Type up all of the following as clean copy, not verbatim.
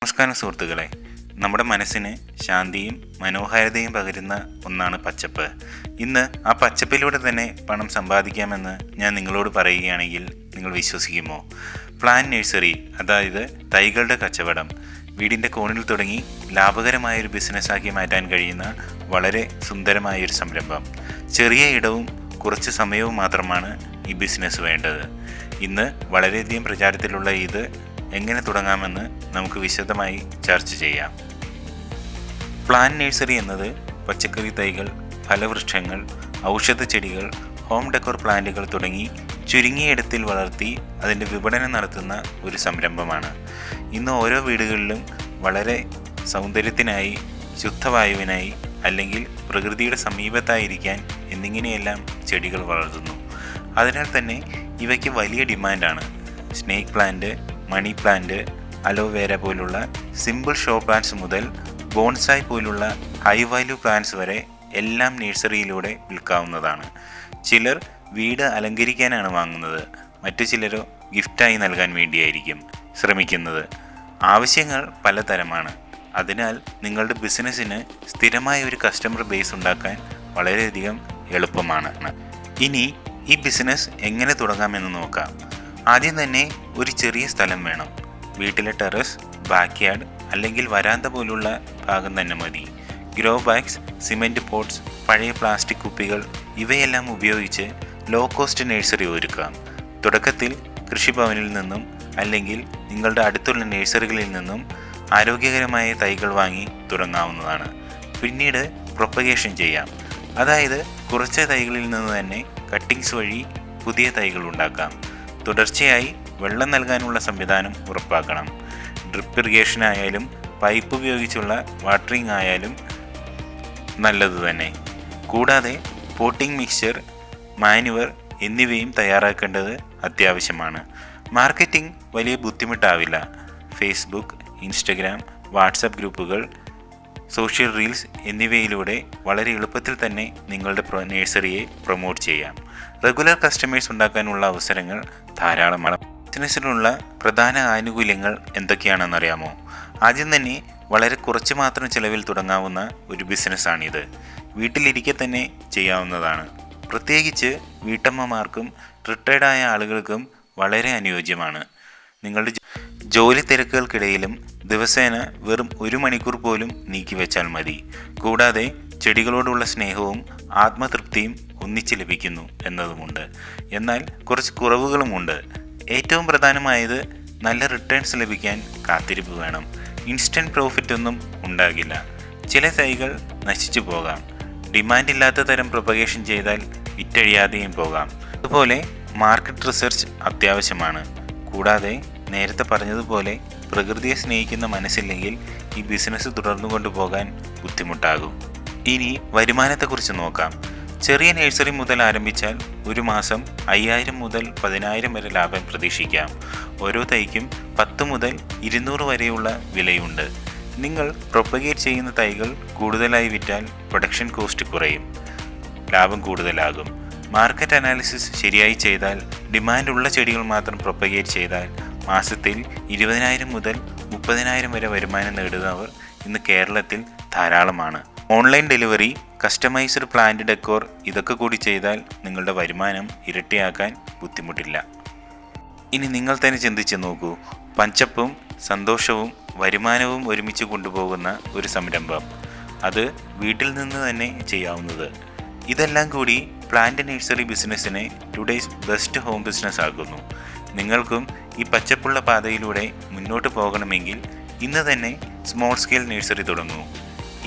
നമസ്കാരം സുഹൃത്തുക്കളെ, നമ്മുടെ മനസ്സിന് ശാന്തിയും മനോഹാരിതയും പകരുന്ന ഒന്നാണ് പച്ചപ്പ്. ഇന്ന് ആ പച്ചപ്പിലൂടെ തന്നെ പണം സമ്പാദിക്കാമെന്ന് ഞാൻ നിങ്ങളോട് പറയുകയാണെങ്കിൽ നിങ്ങൾ വിശ്വസിക്കുമോ? പ്ലാന്റ് നഴ്സറി, അതായത് തൈകളുടെ കച്ചവടം, വീടിൻ്റെ കോണിൽ തുടങ്ങി ലാഭകരമായൊരു ബിസിനസ്സാക്കി മാറ്റാൻ കഴിയുന്ന വളരെ സുന്ദരമായൊരു സംരംഭം. ചെറിയ ഇടവും കുറച്ച് സമയവും മാത്രമാണ് ഈ ബിസിനസ് വേണ്ടത്. ഇന്ന് വളരെയധികം പ്രചാരത്തിലുള്ള ഇത് എങ്ങനെ തുടങ്ങാമെന്ന് നമുക്ക് വിശദമായി ചർച്ച ചെയ്യാം. പ്ലാന്റ് നഴ്സറി എന്നത് പച്ചക്കറി തൈകൾ, ഫലവൃക്ഷങ്ങൾ, ഔഷധ ചെടികൾ, ഹോം ഡെക്കോർ പ്ലാന്റുകൾ തുടങ്ങി ചുരുങ്ങിയ ഇടത്തിൽ വളർത്തി അതിൻ്റെ വിപണനം നടത്തുന്ന ഒരു സംരംഭമാണ്. ഇന്ന് ഓരോ വീടുകളിലും വളരെ സൗന്ദര്യത്തിനായി, ശുദ്ധവായുവിനായി അല്ലെങ്കിൽ പ്രകൃതിയുടെ സമീപത്തായിരിക്കാൻ എന്നിങ്ങനെയെല്ലാം ചെടികൾ വളർത്തുന്നു. അതിനാൽ തന്നെ ഇവയ്ക്ക് വലിയ ഡിമാൻഡാണ്. Snake plant, money plant, aloe vera പോലുള്ള സിമ്പിൾ ഷോ പ്ലാന്റ്സ് മുതൽ ബോൺസായ് പോലുള്ള ഹൈ വാല്യൂ പ്ലാന്റ്സ് വരെ എല്ലാം നഴ്സറിയിലൂടെ വിൽക്കാവുന്നതാണ്. ചിലർ വീട് അലങ്കരിക്കാനാണ് വാങ്ങുന്നത്, മറ്റു ചിലരോ ഗിഫ്റ്റായി നൽകാൻ വേണ്ടിയായിരിക്കും ശ്രമിക്കുന്നത്. ആവശ്യങ്ങൾ പലതരമാണ്. അതിനാൽ നിങ്ങളുടെ ബിസിനസ്സിന് സ്ഥിരമായ ഒരു കസ്റ്റമർ ബേസ് ഉണ്ടാക്കാൻ വളരെയധികം എളുപ്പമാണ്. ഇനി ഈ ബിസിനസ് എങ്ങനെ തുടങ്ങാമെന്ന് നോക്കാം. ആദ്യം തന്നെ ഒരു ചെറിയ സ്ഥലം വേണം. വീട്ടിലെ ടെറസ്, ബാക്ക്യാർഡ് അല്ലെങ്കിൽ വരാന്ത പോലുള്ള ഭാഗം തന്നെ മതി. ഗ്രോ ബാഗ്സ്, സിമെൻറ്റ് പോട്ട്സ്, പഴയ പ്ലാസ്റ്റിക് കുപ്പികൾ ഇവയെല്ലാം ഉപയോഗിച്ച് ലോ കോസ്റ്റ് നഴ്സറി ഒരുക്കാം. തുടക്കത്തിൽ കൃഷിഭവനിൽ നിന്നും അല്ലെങ്കിൽ നിങ്ങളുടെ അടുത്തുള്ള നഴ്സറികളിൽ നിന്നും ആരോഗ്യകരമായ തൈകൾ വാങ്ങി തുടങ്ങാവുന്നതാണ്. പിന്നീട് പ്രൊപ്പഗേഷൻ ചെയ്യാം. അതായത് കുറച്ച് തൈകളിൽ നിന്ന് തന്നെ കട്ടിങ്സ് വഴി പുതിയ തൈകൾ ഉണ്ടാക്കാം. തുടർച്ചയായി വെള്ളം നൽകാനുള്ള സംവിധാനം ഉറപ്പാക്കണം. ഡ്രിപ്പ് ഇറിഗേഷൻ ആയാലും പൈപ്പ് ഉപയോഗിച്ചുള്ള വാട്ടറിംഗ് ആയാലും നല്ലത് തന്നെ. കൂടാതെ പോട്ടിംഗ് മിക്സ്ചർ, മാനുവർ എന്നിവയും തയ്യാറാക്കേണ്ടത് അത്യാവശ്യമാണ്. മാർക്കറ്റിംഗ് വലിയ ബുദ്ധിമുട്ടാവില്ല. ഫേസ്ബുക്ക്, ഇൻസ്റ്റഗ്രാം, വാട്സപ്പ് ഗ്രൂപ്പുകൾ, സോഷ്യൽ റീൽസ് എന്നിവയിലൂടെ വളരെ എളുപ്പത്തിൽ തന്നെ നിങ്ങളുടെ നഴ്സറിയെ പ്രൊമോട്ട് ചെയ്യാം. റെഗുലർ കസ്റ്റമേഴ്സ് ഉണ്ടാക്കാനുള്ള അവസരങ്ങൾ ധാരാളമാണ്. ബിസിനസ്സിലുള്ള പ്രധാന ആനുകൂല്യങ്ങൾ എന്തൊക്കെയാണെന്നറിയാമോ? ആദ്യം തന്നെ വളരെ കുറച്ച് മാത്രം ചിലവിൽ തുടങ്ങാവുന്ന ഒരു ബിസിനസ്സാണിത്. വീട്ടിലിരിക്കെ തന്നെ ചെയ്യാവുന്നതാണ്. പ്രത്യേകിച്ച് വീട്ടമ്മമാർക്കും റിട്ടയർഡായ ആളുകൾക്കും വളരെ അനുയോജ്യമാണ്. നിങ്ങളുടെ ജോലി തിരക്കുകൾക്കിടയിലും ദിവസേന വെറും 1 മണിക്കൂർ പോലും നീക്കിവെച്ചാൽ മതി. കൂടാതെ ചെടികളോടുള്ള സ്നേഹവും ആത്മതൃപ്തിയും ഒന്നിച്ച് ലഭിക്കുന്നു എന്നതുമുണ്ട്. എന്നാൽ കുറച്ച് കുറവുകളുമുണ്ട്. ഏറ്റവും പ്രധാനമായത് നല്ല റിട്ടേൺസ് ലഭിക്കാൻ കാത്തിരിപ്പ് വേണം. ഇൻസ്റ്റൻറ്റ് പ്രോഫിറ്റ് ഒന്നും ഉണ്ടാകില്ല. ചില തൈകൾ നശിച്ചു പോകാം. ഡിമാൻഡില്ലാത്ത തരം പ്രൊപ്പഗേഷൻ ചെയ്താൽ വിറ്റഴിയാതെയും പോകാം. അതുപോലെ മാർക്കറ്റ് റിസർച്ച് അത്യാവശ്യമാണ്. കൂടാതെ നേരത്തെ പറഞ്ഞതുപോലെ പ്രകൃതിയെ സ്നേഹിക്കുന്ന മനസ്സില്ലെങ്കിൽ ഈ ബിസിനസ് തുടർന്നു കൊണ്ടുപോകാൻ ബുദ്ധിമുട്ടാകും. ഇനി വരുമാനത്തെക്കുറിച്ച് നോക്കാം. ചെറിയ നഴ്സറി മുതൽ ആരംഭിച്ചാൽ ഒരു മാസം 5000 മുതൽ 10000 വരെ ലാഭം പ്രതീക്ഷിക്കാം. ഓരോ തൈക്കും 10 മുതൽ 200 വരെയുള്ള വിലയുണ്ട്. നിങ്ങൾ പ്രൊപ്പഗേറ്റ് ചെയ്യുന്ന തൈകൾ കൂടുതലായി വിറ്റാൽ പ്രൊഡക്ഷൻ കോസ്റ്റ് കുറയും, ലാഭം കൂടുതലാകും. മാർക്കറ്റ് അനാലിസിസ് ശരിയായി ചെയ്താൽ, ഡിമാൻഡുള്ള ചെടികൾ മാത്രം പ്രൊപ്പഗേറ്റ് ചെയ്താൽ മാസത്തിൽ 20000 മുതൽ 30000 വരെ വരുമാനം നേടുന്നവർ ഇന്ന് കേരളത്തിൽ ധാരാളമാണ്. Online delivery, customised plant decor ഇതൊക്കെ കൂടി ചെയ്താൽ നിങ്ങളുടെ വരുമാനം ഇരട്ടിയാക്കാൻ ബുദ്ധിമുട്ടില്ല. ഇനി നിങ്ങൾ തന്നെ ചിന്തിച്ച് നോക്കൂ. പച്ചപ്പും സന്തോഷവും വരുമാനവും ഒരുമിച്ച് കൊണ്ടുപോകുന്ന ഒരു സംരംഭം, അത് വീട്ടിൽ നിന്ന് തന്നെ ചെയ്യാവുന്നത്. ഇതെല്ലാം കൂടി പ്ലാന്റ് നഴ്സറി ബിസിനസ്സിനെ ടുഡേയ്സ് ബെസ്റ്റ് ഹോം ബിസിനസ് ആക്കുന്നു. നിങ്ങൾക്കും ഈ പച്ചപ്പുള്ള പാതയിലൂടെ മുന്നോട്ട് പോകണമെങ്കിൽ ഇന്ന് തന്നെ സ്മോൾ സ്കെയിൽ നഴ്സറി തുടങ്ങൂ.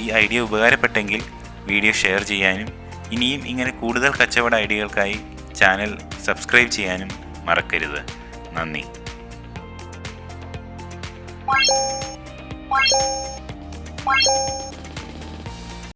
ഈ ഐഡിയ ഉപകാരപ്പെട്ടെങ്കിൽ വീഡിയോ ഷെയർ ചെയ്യാനും ഇനിയും ഇങ്ങനെ കൂടുതൽ കച്ചവട ഐഡിയകൾക്കായി ചാനൽ സബ്സ്ക്രൈബ് ചെയ്യാനും മറക്കരുത്. നന്ദി.